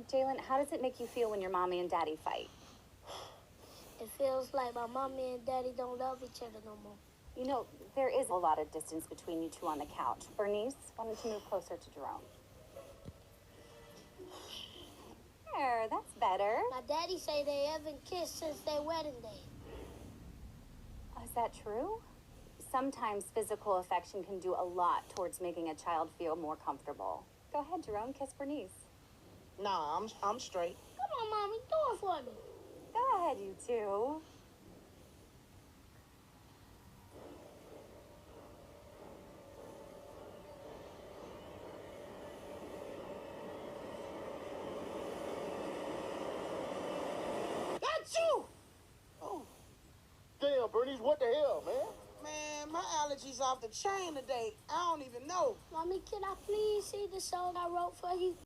Jalen, how does it make you feel when your mommy and daddy fight? It feels like my mommy and daddy don't love each other no more. You know, there is a lot of distance between you two on the couch. Bernice, why don't you move closer to Jerome? There, that's better. My daddy say they haven't kissed since their wedding day. Is that true? Sometimes physical affection can do a lot towards making a child feel more comfortable. Go ahead, Jerome, kiss Bernice. Nah, I'm straight. Come on, Mommy, do it for me. Go ahead, you two. That's you! Oh. Damn, Bernice, what the hell, man? Man, my allergies off the chain today. I don't even know. Mommy, can I please see the song I wrote for you?